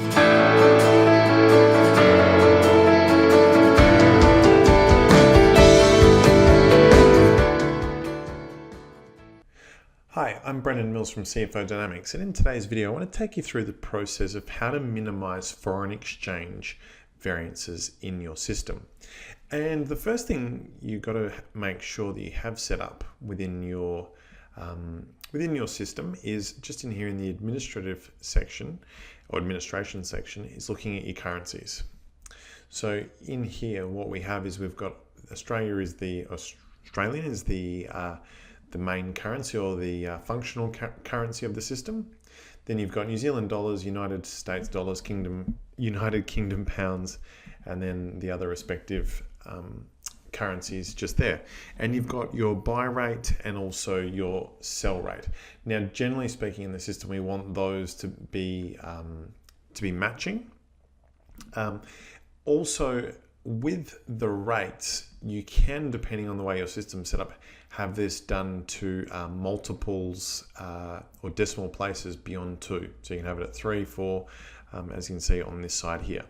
Hi, I'm Brendan Mills from CFO Dynamics, and in today's video I want to take you through the process of how to minimize foreign exchange variances in your system. And the first thing you've got to make sure that you have set up within your system is just in here in the administrative section or administration section is looking at your currencies. So in here what we have is we've got Australian is the main currency or the functional currency of the system. Then you've got New Zealand dollars, United States dollars, United Kingdom pounds, and then the other respective currencies just there. And you've got your buy rate and also your sell rate. Now, generally speaking, in the system, we want those to be matching. Also, with the rates, you can, depending on the way your system's set up, have this done to multiples or decimal places beyond 2. So you can have it at 3, 4, as you can see on this side here.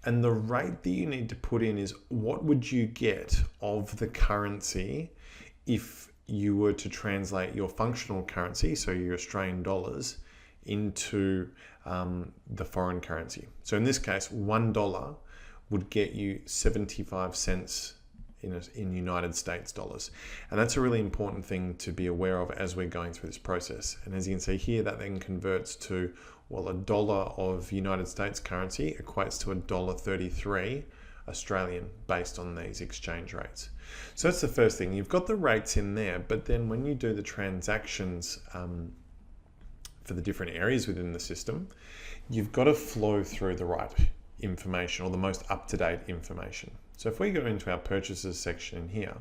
And the rate that you need to put in is what would you get of the currency if you were to translate your functional currency, so your Australian dollars, into the foreign currency. So in this case, $1 would get you 75 cents in United States dollars. And that's a really important thing to be aware of as we're going through this process. And as you can see here, that then converts to, well, $1 of United States currency equates to $1.33 Australian based on these exchange rates. So that's the first thing. You've got the rates in there, but then when you do the transactions for the different areas within the system, you've got to flow through the right information or the most up-to-date information. So if we go into our purchases section in here,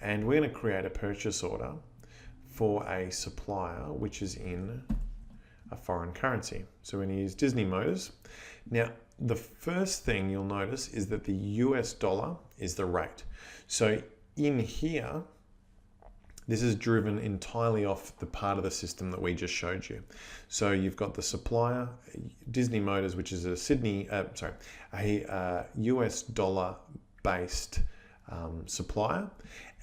and we're going to create a purchase order for a supplier which is in a foreign currency. So we're going to use Disney Motors. Now, the first thing you'll notice is that the US dollar is the rate. So in here, this is driven entirely off the part of the system that we just showed you. So you've got the supplier, Disney Motors, which is a US dollar based supplier.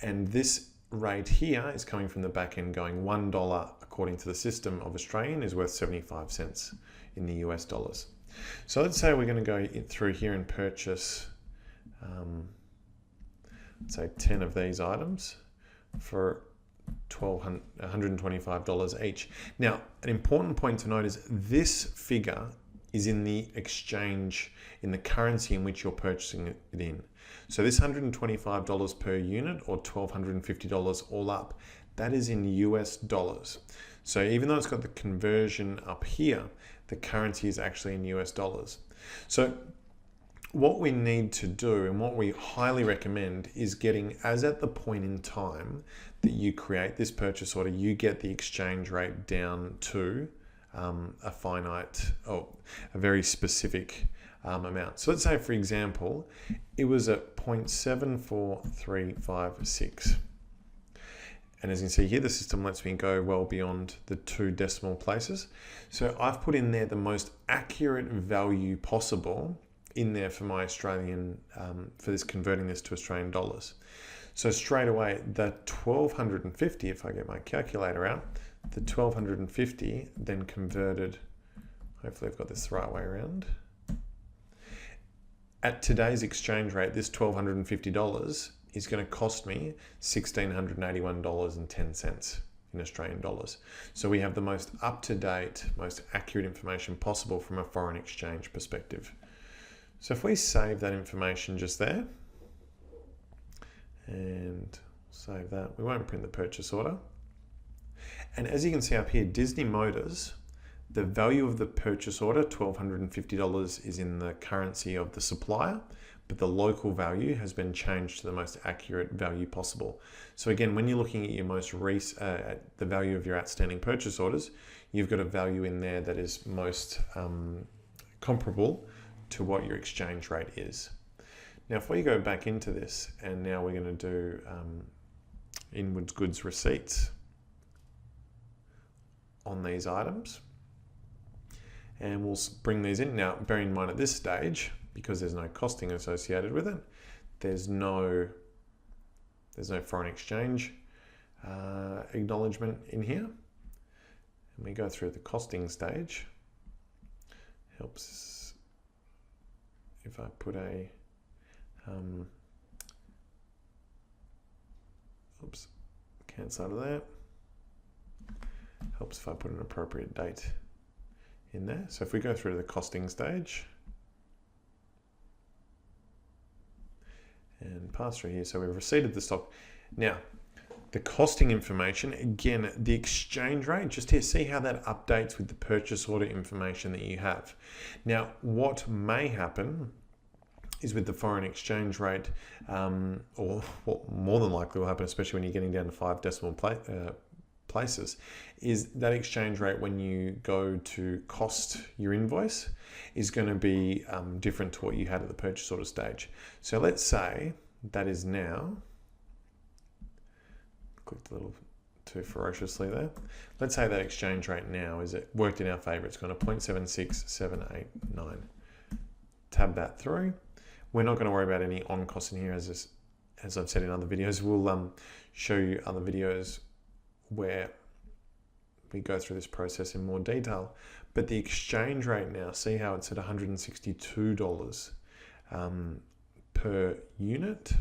And this rate here is coming from the back end going $1 according to the system of Australian is worth 75 cents in the US dollars. So let's say we're going to go through here and purchase, say 10 of these items for $125 each. Now, an important point to note is this figure is in the exchange, in the currency in which you're purchasing it in. So this $125 per unit or $1,250 all up, that is in US dollars. So even though it's got the conversion up here, the currency is actually in US dollars. So what we need to do and what we highly recommend is getting, as at the point in time that you create this purchase order, you get the exchange rate down to a finite or a very specific amount. So let's say, for example, it was at 0.74356. And as you can see here, the system lets me go well beyond the 2 decimal places. So I've put in there the most accurate value possible in there for my Australian, for this converting this to Australian dollars. So straight away, the 1250, if I get my calculator out, the 1250 then converted, hopefully I've got this the right way around. At today's exchange rate, this $1,250 is going to cost me $1,681.10 in Australian dollars. So we have the most up-to-date, most accurate information possible from a foreign exchange perspective. So if we save that information just there, and save that, we won't print the purchase order. And as you can see up here, Disney Motors, the value of the purchase order, $1,250, is in the currency of the supplier, but the local value has been changed to the most accurate value possible. So again, when you're looking at your at the value of your outstanding purchase orders, you've got a value in there that is most comparable to what your exchange rate is. Now, if we go back into this, and now we're going to do inwards goods receipts on these items, and we'll bring these in. Now, bearing in mind at this stage, because there's no costing associated with it, there's no foreign exchange acknowledgement in here. And we go through the costing stage. Helps if I put a cancel out of that. Helps if I put an appropriate date in there. So if we go through to the costing stage and pass through here, so we've receipted the stock. Now, the costing information, again, the exchange rate, just here, see how that updates with the purchase order information that you have. Now, what may happen is with the foreign exchange rate, or what more than likely will happen, especially when you're getting down to 5 decimal places, is that exchange rate when you go to cost your invoice is going to be different to what you had at the purchase order stage. So let's say that is now, clicked a little too ferociously there. Let's say that exchange rate now is it worked in our favor. It's gone to 0.76789. Tab that through. We're not going to worry about any on cost in here, as I've said in other videos. We'll show you other videos where we go through this process in more detail. But the exchange rate now, see how it's at $162 per unit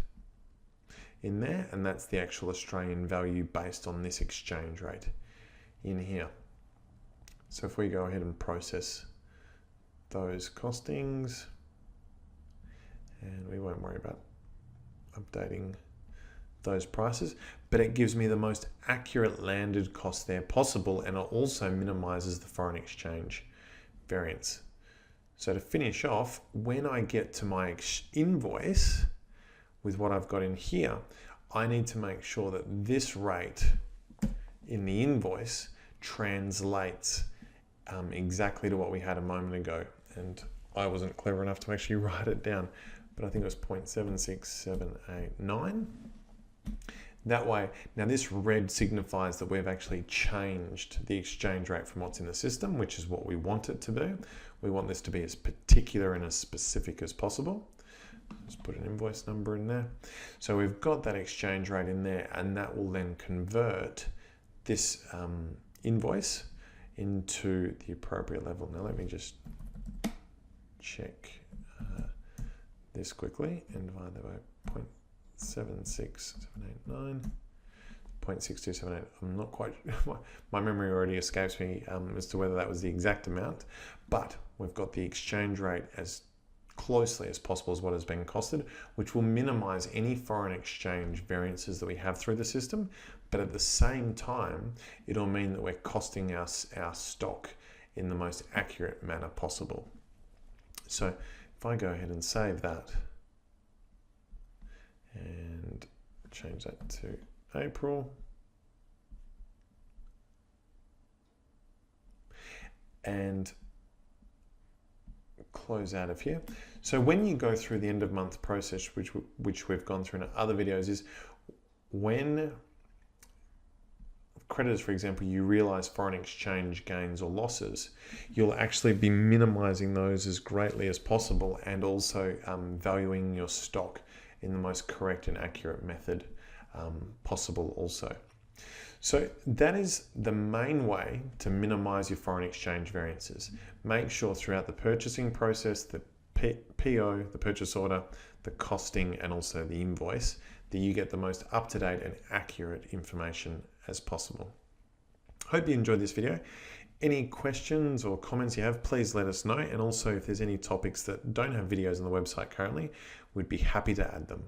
in there, and that's the actual Australian value based on this exchange rate in here. So if we go ahead and process those costings, and we won't worry about updating those prices, but it gives me the most accurate landed cost there possible, and it also minimizes the foreign exchange variance. So to finish off, when I get to my invoice with what I've got in here, I need to make sure that this rate in the invoice translates exactly to what we had a moment ago. And I wasn't clever enough to actually write it down, but I think it was 0.76789. That way, now this red signifies that we've actually changed the exchange rate from what's in the system, which is what we want it to be. We want this to be as particular and as specific as possible. Let's put an invoice number in there. So we've got that exchange rate in there, and that will then convert this invoice into the appropriate level. Now let me just check this quickly and divide that by 0.76789, 0.6278. I'm not quite, my memory already escapes me as to whether that was the exact amount, but we've got the exchange rate as closely as possible as what has been costed, which will minimize any foreign exchange variances that we have through the system. But at the same time, it'll mean that we're costing us our stock in the most accurate manner possible. So if I go ahead and save that and change that to April, and close out of here. So when you go through the end of month process, which we've gone through in other videos, is when creditors, for example, you realize foreign exchange gains or losses, you'll actually be minimizing those as greatly as possible, and also valuing your stock in the most correct and accurate method possible also. So that is the main way to minimize your foreign exchange variances. Make sure throughout the purchasing process, the PO, the purchase order, the costing, and also the invoice, that you get the most up-to-date and accurate information as possible. Hope you enjoyed this video. Any questions or comments you have, please let us know. And also, if there's any topics that don't have videos on the website currently, we'd be happy to add them.